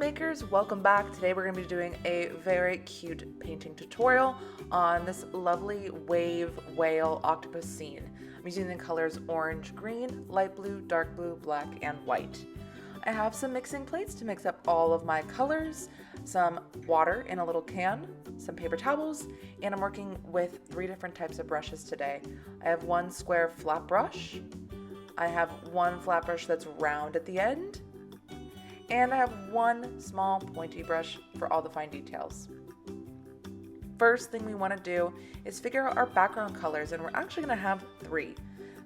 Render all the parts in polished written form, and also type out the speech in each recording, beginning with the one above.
makers, welcome back. Today we're going to be doing a very cute painting tutorial on this lovely wave whale octopus scene. I'm using the colors orange, green, light blue, dark blue, black, and white. I have some mixing plates to mix up all of my colors, some water in a little can, some paper towels, and I'm working with 3 different types of brushes today. I have one square flat brush, I have one flat brush that's round at the end, and I have one small pointy brush for all the fine details. First thing we want to do is figure out our background colors, and we're actually going to have 3.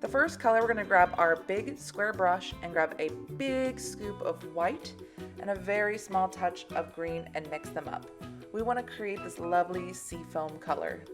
The first color, we're going to grab our big square brush and grab a big scoop of white and a very small touch of green and mix them up. We want to create this lovely seafoam color.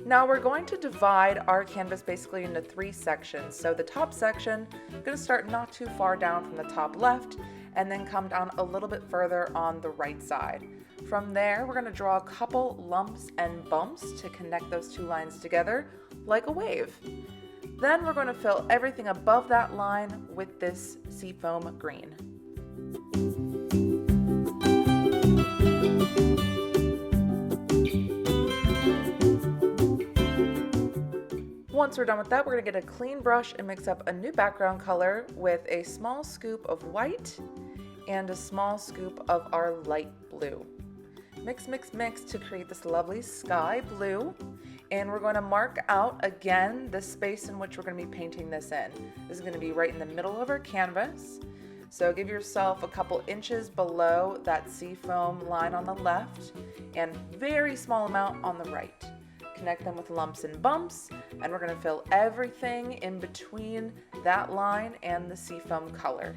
Now we're going to divide our canvas basically into 3 sections. So the top section, I'm going to start not too far down from the top left and then come down a little bit further on the right side. From there, we're going to draw a couple lumps and bumps to connect those 2 lines together like a wave. Then we're going to fill everything above that line with this seafoam green. Once we're done with that, we're going to get a clean brush and mix up a new background color with a small scoop of white and a small scoop of our light blue. Mix, mix, mix to create this lovely sky blue. And we're going to mark out again the space in which we're going to be painting this in. This is going to be right in the middle of our canvas. So give yourself a couple inches below that seafoam line on the left and very small amount on the right. Connect them with lumps and bumps, and we're going to fill everything in between that line and the seafoam color.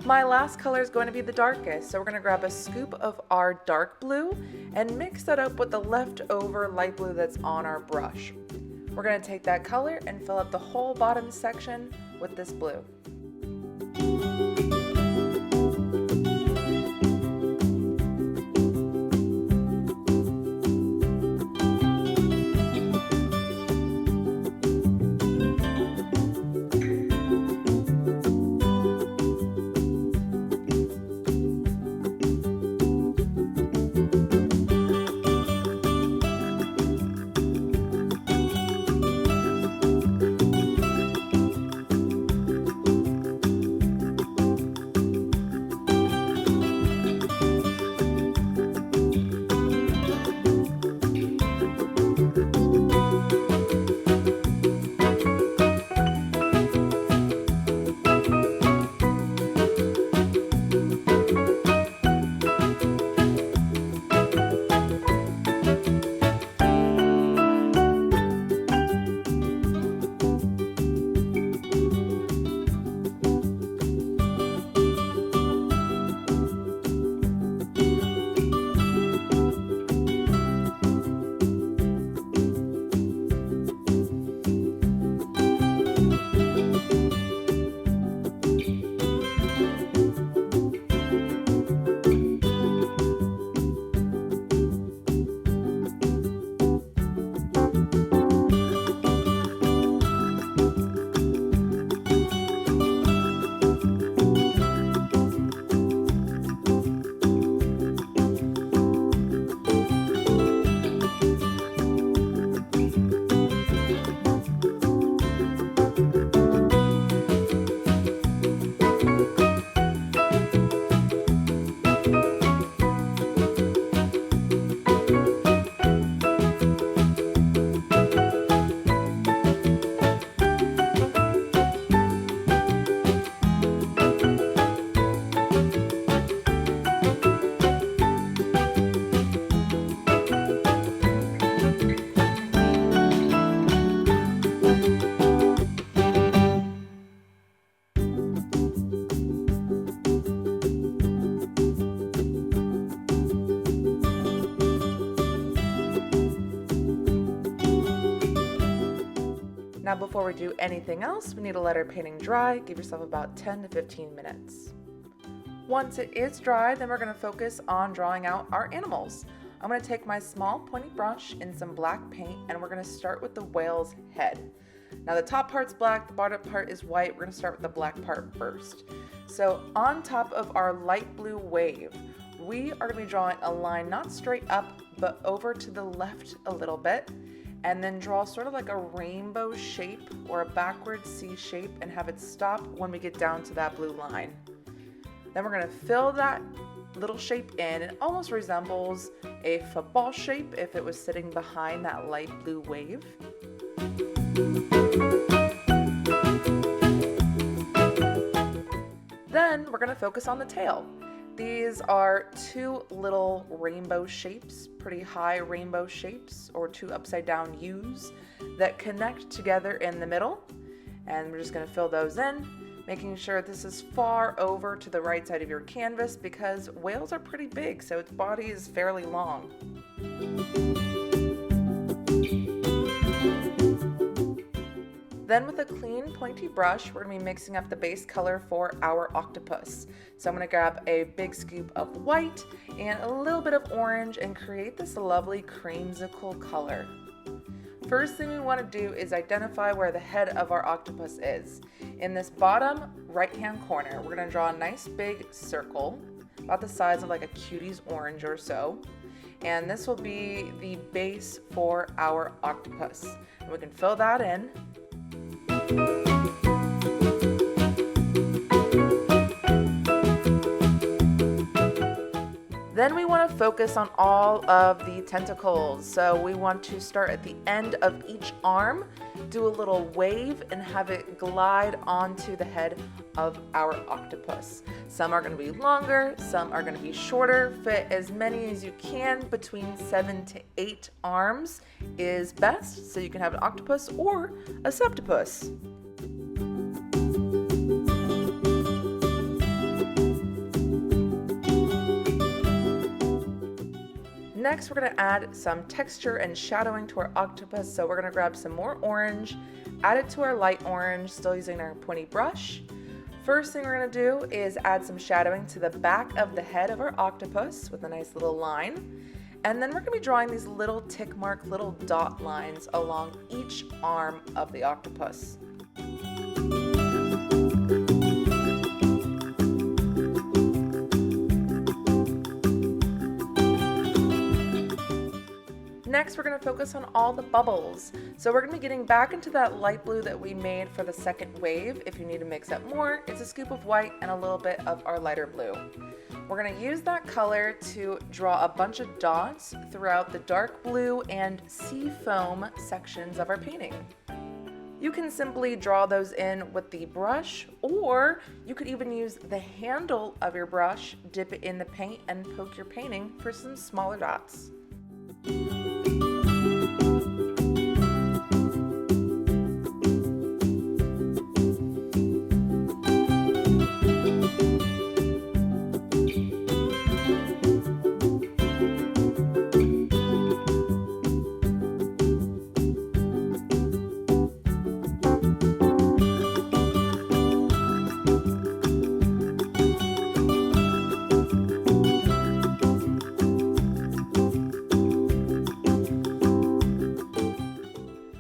My last color is going to be the darkest, so we're going to grab a scoop of our dark blue and mix that up with the leftover light blue that's on our brush. We're going to take that color and fill up the whole bottom section with this blue. Now before we do anything else, we need to let our painting dry. Give yourself about 10 to 15 minutes. Once it is dry, then we're going to focus on drawing out our animals. I'm going to take my small pointy brush and some black paint, and we're going to start with the whale's head. Now the top part's black, the bottom part is white. We're going to start with the black part first. So on top of our light blue wave, we are going to be drawing a line not straight up, but over to the left a little bit, and then draw sort of like a rainbow shape or a backward C shape and have it stop when we get down to that blue line. Then we're going to fill that little shape in. It almost resembles a football shape if it was sitting behind that light blue wave. Then we're going to focus on the tail. These are two little rainbow shapes, pretty high rainbow shapes, or two upside down U's that connect together in the middle. And we're just going to fill those in, making sure this is far over to the right side of your canvas because whales are pretty big, so its body is fairly long. Then with a clean pointy brush, we're going to be mixing up the base color for our octopus. So I'm going to grab a big scoop of white and a little bit of orange and create this lovely creamsicle color. First thing we want to do is identify where the head of our octopus is. In this bottom right-hand corner, we're going to draw a nice big circle, about the size of like a cutie's orange or so. And this will be the base for our octopus. And we can fill that in. Then we want to focus on all of the tentacles. So we want to start at the end of each arm, do a little wave, and have it glide onto the head of our octopus. Some are going to be longer, some are going to be shorter. Fit as many as you can. Between 7 to 8 arms is best, so you can have an octopus or a septopus. Next, we're going to add some texture and shadowing to our octopus. So we're going to grab some more orange, add it to our light orange, still using our pointy brush. First thing we're going to do is add some shadowing to the back of the head of our octopus with a nice little line. And then we're going to be drawing these little tick mark, little dot lines along each arm of the octopus. Next, we're going to focus on all the bubbles. So we're going to be getting back into that light blue that we made for the second wave. If you need to mix up more, it's a scoop of white and a little bit of our lighter blue. We're going to use that color to draw a bunch of dots throughout the dark blue and sea foam sections of our painting. You can simply draw those in with the brush, or you could even use the handle of your brush, dip it in the paint, and poke your painting for some smaller dots.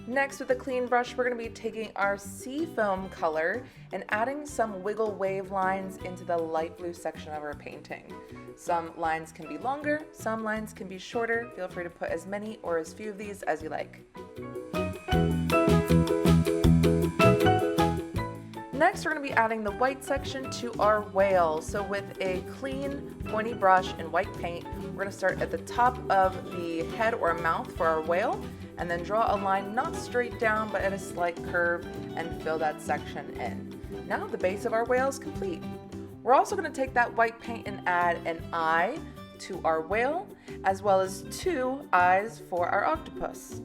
Next, with a clean brush, we're going to be taking our sea foam color and adding some wiggle wave lines into the light blue section of our painting. Some lines can be longer, some lines can be shorter. Feel free to put as many or as few of these as you like. Next, we're going to be adding the white section to our whale. So with a clean pointy brush and white paint, we're going to start at the top of the head or mouth for our whale, and then draw a line not straight down but at a slight curve and fill that section in. Now the base of our whale is complete. We're also going to take that white paint and add an eye to our whale, as well as 2 eyes for our octopus.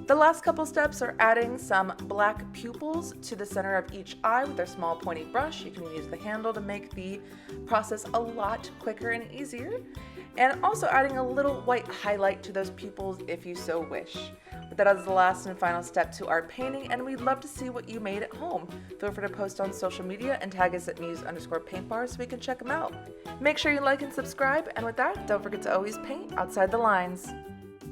The last couple steps are adding some black pupils to the center of each eye with our small pointy brush. You can use the handle to make the process a lot quicker and easier. And also adding a little white highlight to those pupils if you so wish. But that is the last and final step to our painting, and we'd love to see what you made at home. Feel free to post on social media and tag us at muse_paintbars so we can check them out. Make sure you like and subscribe, and with that, don't forget to always paint outside the lines.